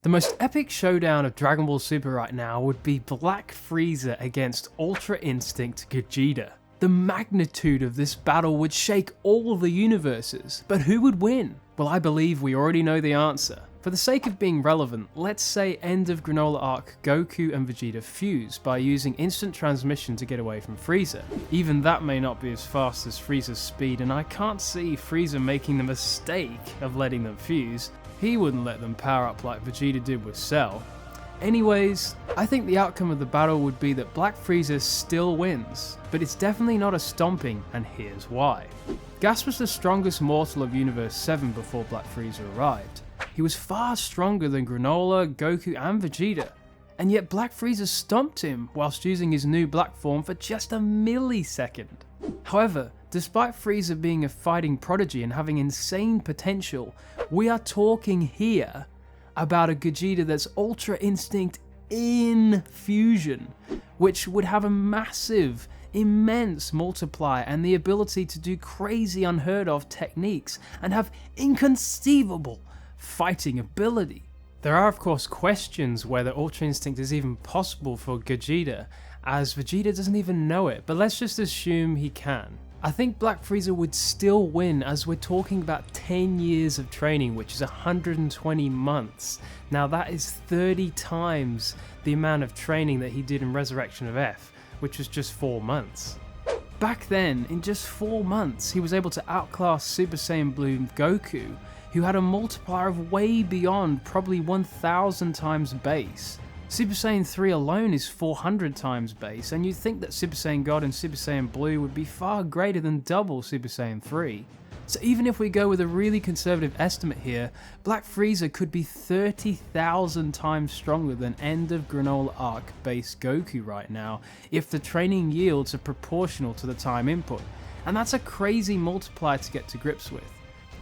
The most epic showdown of Dragon Ball Super right now would be Black Frieza against Ultra Instinct Gogeta. The magnitude of this battle would shake all of the universes, but who would win? Well, I believe we already know the answer. For the sake of being relevant, let's say end of Granola arc Goku and Vegeta fuse by using instant transmission to get away from Frieza. Even that may not be as fast as Frieza's speed, and I can't see Frieza making the mistake of letting them fuse. He wouldn't let them power up like Vegeta did with Cell. Anyways, I think the outcome of the battle would be that Black Frieza still wins, but it's definitely not a stomping, and here's why. Gas was the strongest mortal of Universe 7 before Black Frieza arrived. He was far stronger than Granola, Goku and Vegeta, and yet Black Frieza stomped him whilst using his new black form for just a millisecond. However, despite Frieza being a fighting prodigy and having insane potential, we are talking here about a Gogeta that's Ultra Instinct in fusion, which would have a massive, immense multiplier and the ability to do crazy unheard of techniques and have inconceivable fighting ability. There are of course questions whether Ultra Instinct is even possible for Gogeta, as Vegeta doesn't even know it, but let's just assume he can. I think Black Frieza would still win, as we're talking about 10 years of training, which is 120 months. Now that is 30 times the amount of training that he did in Resurrection of F, which was just 4 months. Back then, in just 4 months, he was able to outclass Super Saiyan Blue Goku, who had a multiplier of way beyond probably 1000 times base. Super Saiyan 3 alone is 400 times base, and you'd think that Super Saiyan God and Super Saiyan Blue would be far greater than double Super Saiyan 3. So even if we go with a really conservative estimate here, Black Frieza could be 30,000 times stronger than end of Granola arc base Goku right now, if the training yields are proportional to the time input, and that's a crazy multiplier to get to grips with.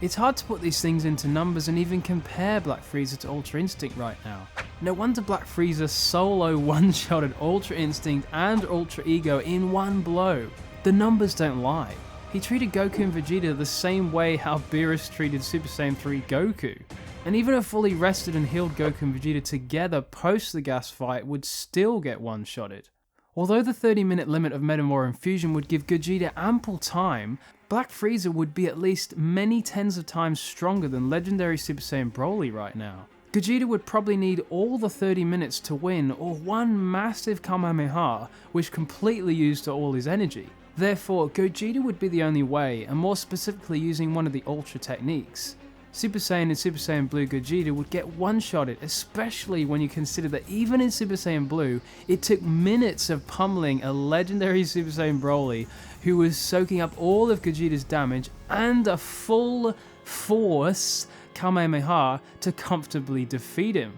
It's hard to put these things into numbers and even compare Black Frieza to Ultra Instinct right now. No wonder Black Frieza solo one-shotted Ultra Instinct and Ultra Ego in one blow. The numbers don't lie. He treated Goku and Vegeta the same way how Beerus treated Super Saiyan 3 Goku. And even a fully rested and healed Goku and Vegeta together post the gas fight would still get one-shotted. Although the 30-minute limit of Metamora infusion would give Gogeta ample time, Black Frieza would be at least many tens of times stronger than legendary Super Saiyan Broly right now. Gogeta would probably need all the 30 minutes to win, or one massive Kamehameha which completely used all his energy. Therefore, Gogeta would be the only way, and more specifically using one of the Ultra techniques. Super Saiyan and Super Saiyan Blue Gogeta would get one-shotted, especially when you consider that even in Super Saiyan Blue, it took minutes of pummeling a legendary Super Saiyan Broly who was soaking up all of Gogeta's damage and a full force Kamehameha to comfortably defeat him.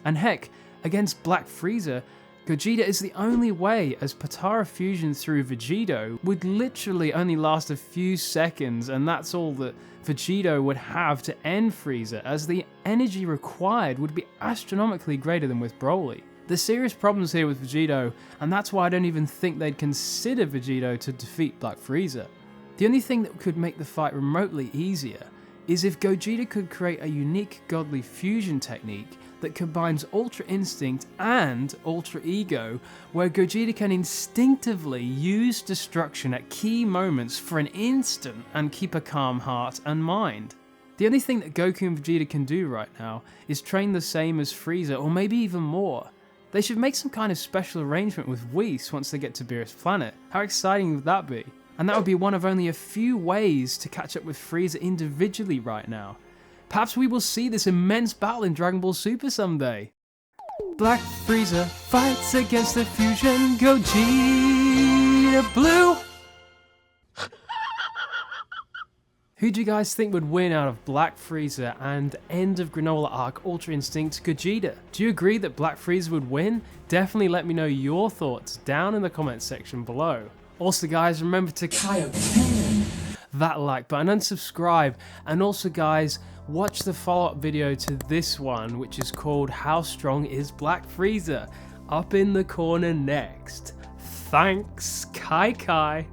And heck, against Black Frieza, Gogeta is the only way, as Potara fusion through Vegito would literally only last a few seconds, and that's all that Vegito would have to end Frieza, as the energy required would be astronomically greater than with Broly. There's serious problems here with Vegito, and that's why I don't even think they'd consider Vegito to defeat Black Frieza. The only thing that could make the fight remotely easier is if Gogeta could create a unique godly fusion technique that combines Ultra Instinct and Ultra Ego, where Gogeta can instinctively use destruction at key moments for an instant and keep a calm heart and mind. The only thing that Goku and Vegeta can do right now is train the same as Frieza, or maybe even more. They should make some kind of special arrangement with Whis once they get to Beerus Planet. How exciting would that be? And that would be one of only a few ways to catch up with Frieza individually right now. Perhaps we will see this immense battle in Dragon Ball Super someday. Black Frieza fights against the fusion Gogeta Blue. Who do you guys think would win out of Black Frieza and end of Granola arc Ultra Instinct Gogeta? Do you agree that Black Frieza would win? Definitely let me know your thoughts down in the comments section below. Also guys, remember to Kaioshin that like button and subscribe, and also guys, watch the follow-up video to this one, which is called How Strong is Black Frieza? Up in the corner next. Thanks, Kai.